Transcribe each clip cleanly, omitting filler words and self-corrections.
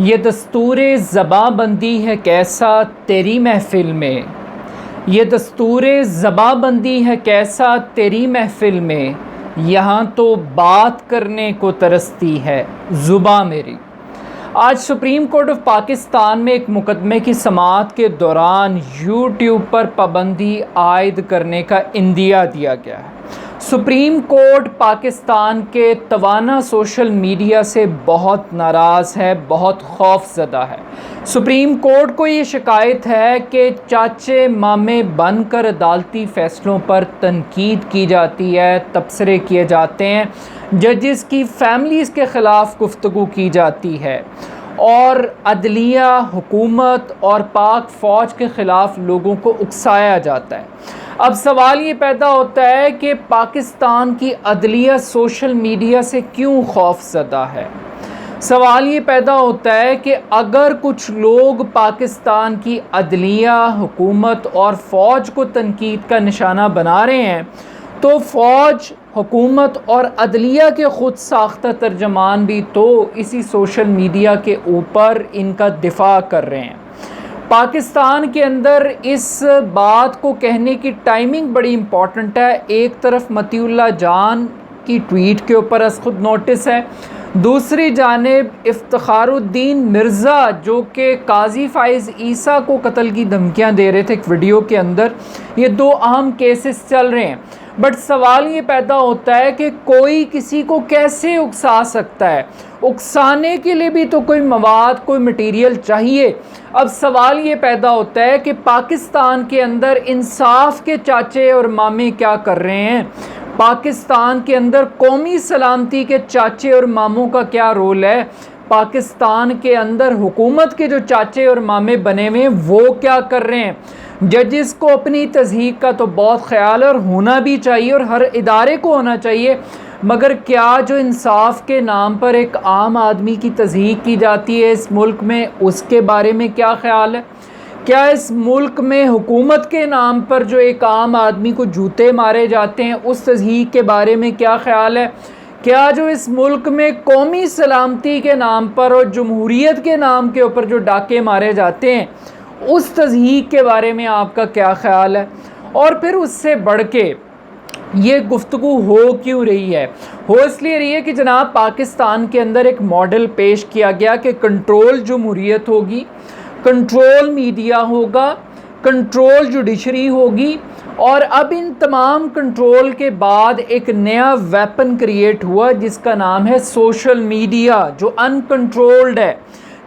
ये दस्तूरे ज़बाबंदी है कैसा तेरी महफ़िल में, ये दस्तूरे ज़बाबंदी है कैसा तेरी महफ़िल में, यहाँ तो बात करने को तरसती है ज़ुबां मेरी। आज सुप्रीम कोर्ट ऑफ पाकिस्तान में एक मुकदमे की समाअत के दौरान यूट्यूब पर पाबंदी आयद करने का इंदिया दिया गया है। सुप्रीम कोर्ट पाकिस्तान के तवाना सोशल मीडिया से बहुत नाराज़ है, बहुत खौफज़दा है। सुप्रीम कोर्ट को ये शिकायत है कि चाचे मामे बनकर अदालती फ़ैसलों पर तनकीद की जाती है, तबसरे किए जाते हैं, जजेस की फैमिलीज़ के ख़िलाफ़ गुफ्तगू की जाती है और अदलिया, हुकूमत और पाक फ़ौज के ख़िलाफ़ लोगों को उकसाया जाता है। अब सवाल ये पैदा होता है कि पाकिस्तान की अदलिया सोशल मीडिया से क्यों खौफज़दा है। सवाल ये पैदा होता है कि अगर कुछ लोग पाकिस्तान की अदलिया, हुकूमत और फ़ौज को तनकीद का निशाना बना रहे हैं, तो फ़ौज, हुकूमत और अदलिया के ख़ुद साख्ता तर्जमान भी तो इसी सोशल मीडिया के ऊपर इनका दिफा कर रहे हैं। पाकिस्तान के अंदर इस बात को कहने की टाइमिंग बड़ी इम्पॉर्टेंट है। एक तरफ मतीउल्लाह जान की ट्वीट के ऊपर खुद नोटिस है, दूसरी जानिब इफ्तिखारुद्दीन मिर्ज़ा जो कि काजी फ़ाइज़ ईसा को कत्ल की धमकियां दे रहे थे एक वीडियो के अंदर, ये दो अहम केसेस चल रहे हैं। बट सवाल ये पैदा होता है कि कोई किसी को कैसे उकसा सकता है। उकसाने के लिए भी तो कोई मवाद, कोई मटेरियल चाहिए। अब सवाल ये पैदा होता है कि पाकिस्तान के अंदर इंसाफ के चाचे और मामे क्या कर रहे हैं, पाकिस्तान के अंदर कौमी सलामती के चाचे और मामों का क्या रोल है, पाकिस्तान के अंदर हुकूमत के जो चाचे और मामे बने हुए हैं वो क्या कर रहे हैं। जजेस को अपनी तज़हीक का तो बहुत ख्याल है और होना भी चाहिए और हर इदारे को होना चाहिए, मगर क्या जो इंसाफ के नाम पर एक आम आदमी की तज़हीक की जाती है इस मुल्क में, उसके बारे में क्या ख्याल है। क्या इस मुल्क में हुकूमत के नाम पर जो एक आम आदमी को जूते मारे जाते हैं उस तज़हीक के बारे में क्या ख्याल है। क्या जो इस मुल्क में कौमी सलामती के नाम पर और जमहूरियत के नाम के ऊपर जो डाके मारे जाते हैं उस तज़हीक के बारे में आपका क्या ख्याल है। और फिर उससे बढ़ के ये गुफ्तगू हो क्यों रही है, हो इसलिए रही है कि जनाब पाकिस्तान के अंदर एक मॉडल पेश किया गया कि कंट्रोल जमहूरियत होगी, कंट्रोल मीडिया होगा, कंट्रोल जुडिशरी होगी, और अब इन तमाम कंट्रोल के बाद एक नया वेपन क्रिएट हुआ जिसका नाम है सोशल मीडिया, जो अनकंट्रोल्ड है,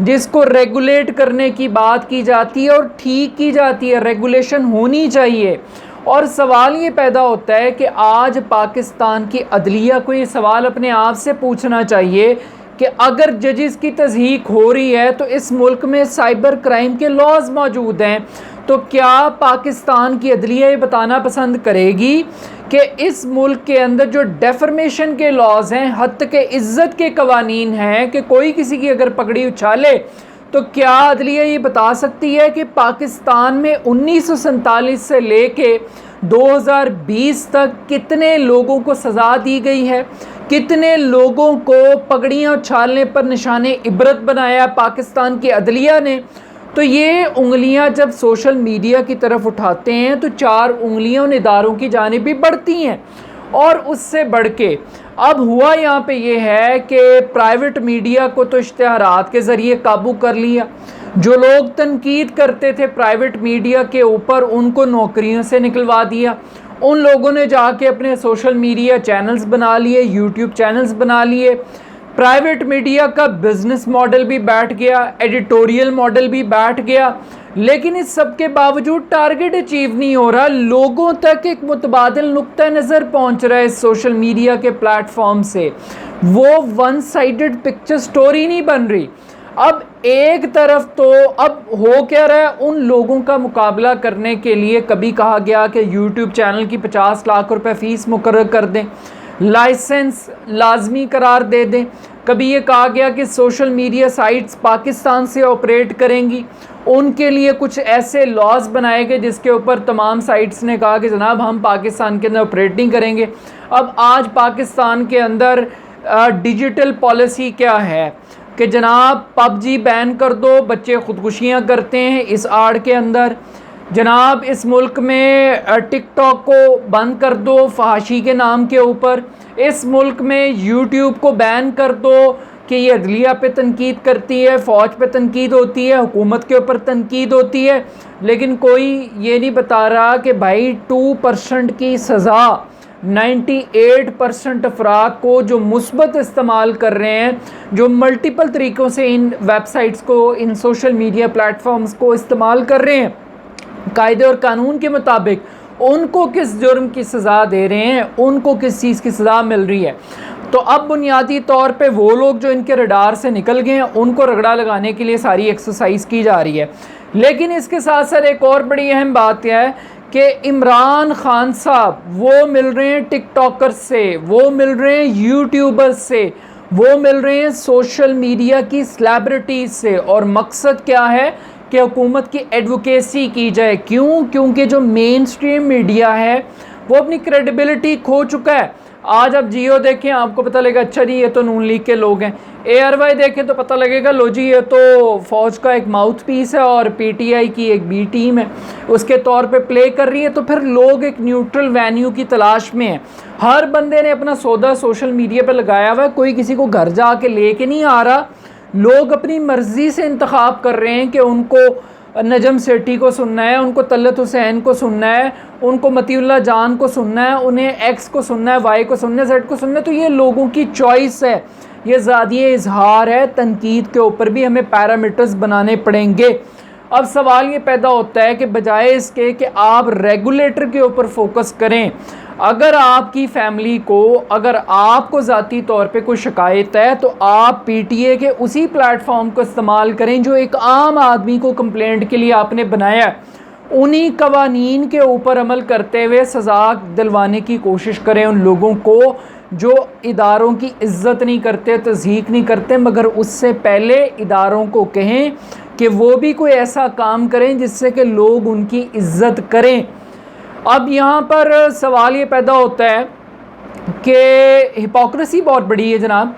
जिसको रेगुलेट करने की बात की जाती है और ठीक की जाती है, रेगुलेशन होनी चाहिए। और सवाल ये पैदा होता है कि आज पाकिस्तान की अदलिया को ये सवाल अपने आप से पूछना चाहिए कि अगर जजेस की तज़हीक हो रही है तो इस मुल्क में साइबर क्राइम के लॉज मौजूद हैं, तो क्या पाकिस्तान की अदलिया ये बताना पसंद करेगी कि इस मुल्क के अंदर जो डेफर्मेशन के लॉज हैं, हद के इज़्ज़त के कवानीन हैं कि कोई किसी की अगर पगड़ी उछाले तो क्या अदलिया ये बता सकती है कि पाकिस्तान में 1947 से लेके 2020 तक कितने लोगों को सज़ा दी गई है, कितने लोगों को पगड़ियाँ उछालने पर निशाने इबरत बनाया पाकिस्तान की अदलिया ने। तो ये उंगलियां जब सोशल मीडिया की तरफ उठाते हैं तो चार उंगलियां उन इदारों की जानिब भी बढ़ती हैं। और उससे बढ़ के अब हुआ यहाँ पे ये है कि प्राइवेट मीडिया को तो इश्तिहारात के ज़रिए काबू कर लिया। जो लोग तनकीद करते थे प्राइवेट मीडिया के ऊपर उनको नौकरियों से निकलवा दिया। उन लोगों ने जाके अपने सोशल मीडिया चैनल्स बना लिए, यूट्यूब चैनल्स बना लिए। प्राइवेट मीडिया का बिजनेस मॉडल भी बैठ गया, एडिटोरियल मॉडल भी बैठ गया, लेकिन इस सब के बावजूद टारगेट अचीव नहीं हो रहा। लोगों तक एक मुतबादिल नुक्ता नज़र पहुंच रहा है इस सोशल मीडिया के प्लेटफॉर्म से, वो वन साइडेड पिक्चर स्टोरी नहीं बन रही। अब एक तरफ तो अब हो क्या रहा है, उन लोगों का मुकाबला करने के लिए कभी कहा गया कि यूट्यूब चैनल की 50 लाख रुपए फ़ीस मुकर्रर कर दें, लाइसेंस लाजमी करार दे दें। कभी ये कहा गया कि सोशल मीडिया साइट्स पाकिस्तान से ऑपरेट करेंगी, उनके लिए कुछ ऐसे लॉज बनाए गए जिसके ऊपर तमाम साइट्स ने कहा कि जनाब हम पाकिस्तान के अंदर ऑपरेट नहीं करेंगे। अब आज पाकिस्तान के अंदर डिजिटल पॉलिसी क्या है, कि जनाब पबजी बैन कर दो, बच्चे ख़ुदकुशियाँ करते हैं इस आड़ के अंदर। जनाब इस मुल्क में टिकटॉक को बंद कर दो फहाशी के नाम के ऊपर। इस मुल्क में यूट्यूब को बैन कर दो कि ये अदलिया पे तनकीद करती है, फ़ौज पे तनकीद होती है, हुकूमत के ऊपर तनकीद होती है। लेकिन कोई ये नहीं बता रहा कि भाई 2% की सज़ा 98% अफराद को जो मुस्बत इस्तेमाल कर रहे हैं, जो मल्टीपल तरीक़ों से इन वेबसाइट्स को, इन सोशल मीडिया प्लेटफॉर्म्स को इस्तेमाल कर रहे हैं, कायदे और कानून के मुताबिक उनको किस जुर्म की सज़ा दे रहे हैं, उनको किस चीज़ की सज़ा मिल रही है। तो अब बुनियादी तौर पे वो लोग जो इनके रडार से निकल गए हैं उनको रगड़ा लगाने के लिए सारी एक्सरसाइज की जा रही है। लेकिन इसके साथ साथ एक और बड़ी अहम बात यह है कि इमरान खान साहब वो मिल रहे हैं टिकटॉकर्स से, वो मिल रहे हैं यूट्यूबर्स से, वो मिल रहे हैं सोशल मीडिया की सेलिब्रिटीज़ से। और मकसद क्या है कि हुकूमत की एडवोकेसी की जाए। क्यों? क्योंकि जो मेन स्ट्रीम मीडिया है वो अपनी क्रेडिबिलिटी खो चुका है। आज आप जियो देखें आपको पता लगेगा अच्छा जी ये तो नून लीग के लोग हैं। ARY देखें तो पता लगेगा लो जी ये तो फ़ौज का एक माउथ पीस है और PTI की एक B टीम है, उसके तौर पे प्ले कर रही है। तो फिर लोग एक न्यूट्रल वेन्यू की तलाश में हैं। हर बंदे ने अपना सौदा सोशल मीडिया पर लगाया हुआ है, कोई किसी को घर जा के ले के नहीं आ रहा। लोग अपनी मर्ज़ी से इंतखाब कर रहे हैं कि उनको नजम सेठी को सुनना है, उनको तलत हुसैन को सुनना है, उनको मतीउल्लाह जान को सुनना है, उन्हें X को सुनना है, Y को सुनना है, Z को सुनना है। तो ये लोगों की चॉइस है, ये ज़ादिया इजहार है। तनकीद के ऊपर भी हमें पैरामीटर्स बनाने पड़ेंगे। अब सवाल ये पैदा होता है कि बजाय इसके कि आप रेगुलेटर के ऊपर फोकस करें, अगर आपकी फैमिली को, अगर आपको ज़ाती तौर पे कोई शिकायत है तो आप PTA के उसी प्लेटफॉर्म को इस्तेमाल करें जो एक आम आदमी को कंप्लेंट के लिए आपने बनाया है। उन्हीं कवानीन के ऊपर अमल करते हुए सज़ा दिलवाने की कोशिश करें उन लोगों को जो इदारों की इज़्ज़त नहीं करते, तज़हीक नहीं करते, मगर उससे पहले इदारों को कहें कि वो भी कोई ऐसा काम करें जिससे कि लोग उनकी इज़्ज़त करें। अब यहाँ पर सवाल ये पैदा होता है कि हिपोक्रेसी बहुत बड़ी है जनाब।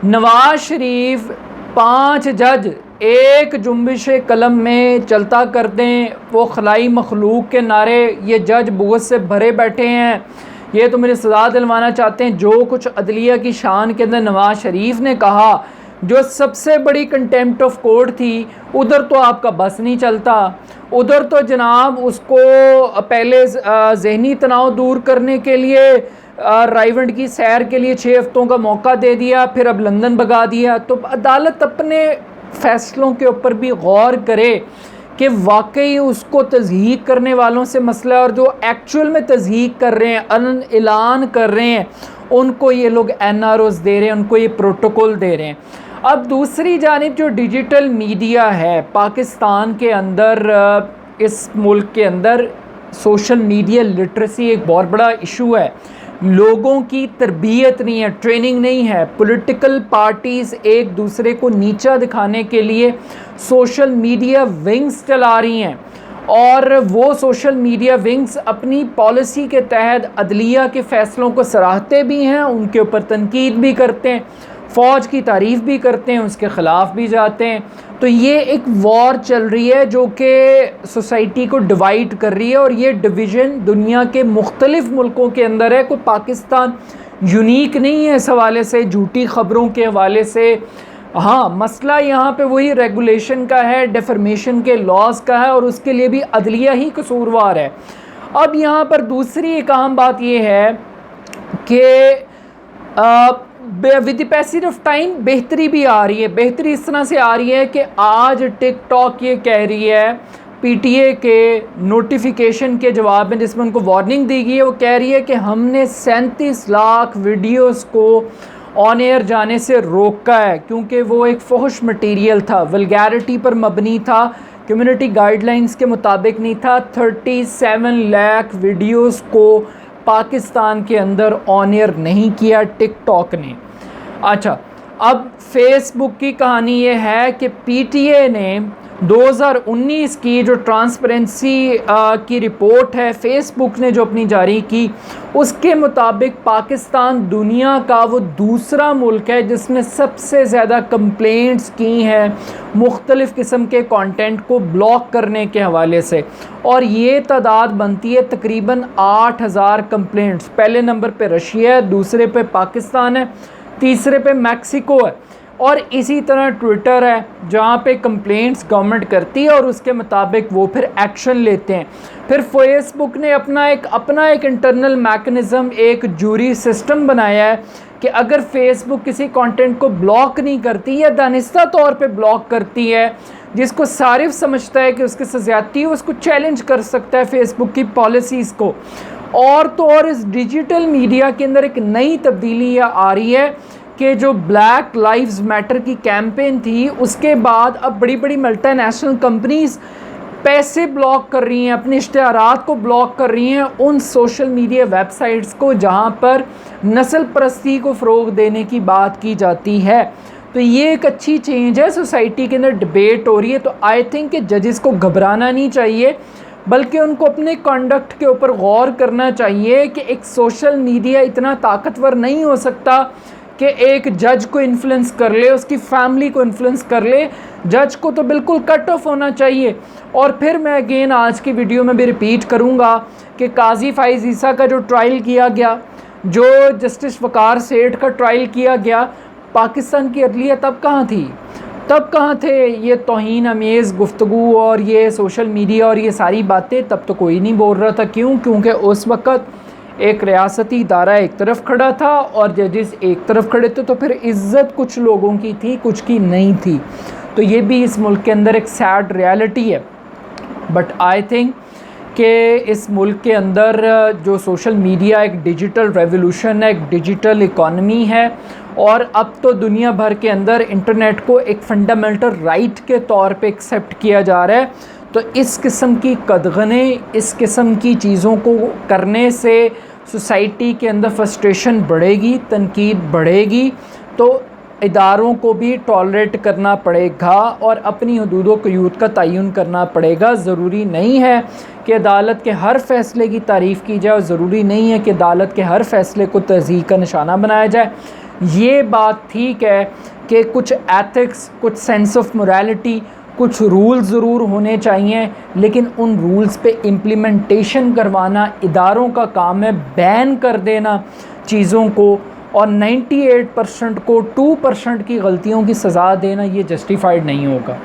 नवाज शरीफ 5 जज एक जुम्बिश कलम में चलता कर दें, वो खलाई मखलूक के नारे, ये जज बुग़्ज़ से भरे बैठे हैं, ये तो मुझे सज़ा दिलवाना चाहते हैं। जो कुछ अदलिया की शान के अंदर नवाज शरीफ ने कहा, जो सबसे बड़ी कंटेम्प्ट ऑफ कोर्ट थी, उधर तो आपका बस नहीं चलता। उधर तो जनाब उसको पहले ज़हनी तनाव दूर करने के लिए राइवंड की सैर के लिए 6 हफ्तों का मौका दे दिया, फिर अब लंदन भगा दिया। तो अदालत अपने फ़ैसलों के ऊपर भी गौर करे कि वाकई उसको तज़हीक करने वालों से मसला, और जो एक्चुअल में तज़हीक कर रहे हैं, ऐलान कर रहे हैं, उनको ये लोग NROs दे रहे हैं, उनको ये प्रोटोकॉल दे रहे हैं। अब दूसरी जानिब जो डिजिटल मीडिया है पाकिस्तान के अंदर, इस मुल्क के अंदर सोशल मीडिया लिटरेसी एक बहुत बड़ा इशू है। लोगों की तरबियत नहीं है, ट्रेनिंग नहीं है। पॉलिटिकल पार्टीज़ एक दूसरे को नीचा दिखाने के लिए सोशल मीडिया विंग्स चला रही हैं, और वो सोशल मीडिया विंग्स अपनी पॉलिसी के तहत अदलिया के फ़ैसलों को सराहते भी हैं, उनके ऊपर तनकीद भी करते हैं, फ़ौज की तारीफ़ भी करते हैं, उसके ख़िलाफ़ भी जाते हैं। तो ये एक वॉर चल रही है जो कि सोसाइटी को डिवाइड कर रही है, और ये डिवीज़न दुनिया के मुख्तलिफ़ मुल्कों के अंदर है। कोई पाकिस्तान यूनिक नहीं है इस हवाले से, झूठी ख़बरों के हवाले से। हाँ, मसला यहाँ पे वही रेगुलेशन का है, डिफर्मेशन के लॉज का है, और उसके लिए भी अदलिया ही कसूरवार है। अब यहाँ पर दूसरी एक अहम बात ये है कि with the passage of time बेहतरी भी आ रही है। बेहतरी इस तरह से आ रही है कि आज टिकटॉक ये कह रही है, PTA के नोटिफिकेशन के जवाब में जिसमें उनको वार्निंग दी गई है, वो कह रही है कि हमने 37 लाख वीडियोस को ऑन एयर जाने से रोका है, क्योंकि वो एक फहुश मटेरियल था, वल्गैरिटी पर मबनी था, कम्युनिटी गाइडलाइंस के मुताबिक नहीं था। 37 लाख वीडियोस को पाकिस्तान के अंदर ऑन एयर नहीं किया टिकटॉक ने। अच्छा, अब फेसबुक की कहानी ये है कि पीटीए ने 2019 की जो ट्रांसपेरेंसी की रिपोर्ट है फेसबुक ने जो अपनी जारी की, उसके मुताबिक पाकिस्तान दुनिया का वो दूसरा मुल्क है जिसने सबसे ज़्यादा कंप्लेंट्स की हैं मुख्तलिफ़ किस्म के कंटेंट को ब्लॉक करने के हवाले से, और ये तादाद बनती है तकरीबन 8000 कंप्लेंट्स। पहले नंबर पे रशिया है, दूसरे पे पाकिस्तान है, तीसरे पे मैक्सिको है, और इसी तरह ट्विटर है जहाँ पे कंप्लेंट्स गवर्नमेंट करती है और उसके मुताबिक वो फिर एक्शन लेते हैं। फिर फेसबुक ने अपना एक इंटरनल मैकेनिज़्म, एक जूरी सिस्टम बनाया है कि अगर फेसबुक किसी कंटेंट को ब्लॉक नहीं करती या दानिस्ता तौर पे ब्लॉक करती है, जिसको सारिफ समझता है कि उसके साथ ज़्यादती है, उसको चैलेंज कर सकता है फेसबुक की पॉलिसीज़ को। और तो और इस डिजिटल मीडिया के अंदर एक नई तब्दीली आ रही है कि जो ब्लैक लाइव्स मैटर की कैंपेन थी, उसके बाद अब बड़ी बड़ी मल्टीनेशनल कंपनीज़ पैसे ब्लॉक कर रही हैं, अपने इश्तिहारात को ब्लॉक कर रही हैं उन सोशल मीडिया वेबसाइट्स को जहां पर नस्ल परस्ती को फ़रोग देने की बात की जाती है। तो ये एक अच्छी चेंज है, सोसाइटी के अंदर डिबेट हो रही है। तो आई थिंक कि जजेस को घबराना नहीं चाहिए, बल्कि उनको अपने कंडक्ट के ऊपर गौर करना चाहिए कि एक सोशल मीडिया इतना ताकतवर नहीं हो सकता कि एक जज को इन्फ्लुएंस कर ले, उसकी फैमिली को इन्फ्लुएंस कर ले। जज को तो बिल्कुल कट ऑफ होना चाहिए। और फिर मैं अगेन आज की वीडियो में भी रिपीट करूँगा कि काजी फाइज़ ईसा का जो ट्रायल किया गया, जो जस्टिस वकार सेठ का ट्रायल किया गया, पाकिस्तान की अदलिया तब कहाँ थी? तब कहाँ थे ये तौहीन अमेज़ गुफ्तगू और ये सोशल मीडिया और ये सारी बातें? तब तो कोई नहीं बोल रहा था। क्यों? क्योंकि उस वक़्त एक रियासती इदारा एक तरफ खड़ा था और जजेस एक तरफ खड़े थे, तो फिर इज़्ज़त कुछ लोगों की थी, कुछ की नहीं थी। तो ये भी इस मुल्क के अंदर एक सैड रियलिटी है। बट आई थिंक कि इस मुल्क के अंदर जो सोशल मीडिया एक डिजिटल रेवोल्यूशन है, एक डिजिटल इकॉनमी है, और अब तो दुनिया भर के अंदर इंटरनेट को एक फंडामेंटल राइट के तौर पे एक्सेप्ट किया जा रहा है। तो इस किस्म की कदगनें, इस किस्म की चीज़ों को करने से सोसाइटी के अंदर फ्रस्ट्रेशन बढ़ेगी, तनकीद बढ़ेगी। तो इदारों को भी टॉलरेट करना पड़ेगा और अपनी हदूदों क़यूद का तयन करना पड़ेगा। ज़रूरी नहीं है कि अदालत के हर फ़ैसले की तारीफ़ की जाए और ज़रूरी नहीं है कि अदालत के हर फ़ैसले को तज़हीक का निशाना बनाया जाए। ये बात ठीक है कि कुछ एथिक्स, कुछ सेंस ऑफ मोरालिटी, कुछ रूल्स ज़रूर होने चाहिए, लेकिन उन रूल्स पे इम्प्लीमेंटेशन करवाना इदारों का काम है। बैन कर देना चीज़ों को और 98% को 2% की गलतियों की सज़ा देना, ये जस्टिफाइड नहीं होगा।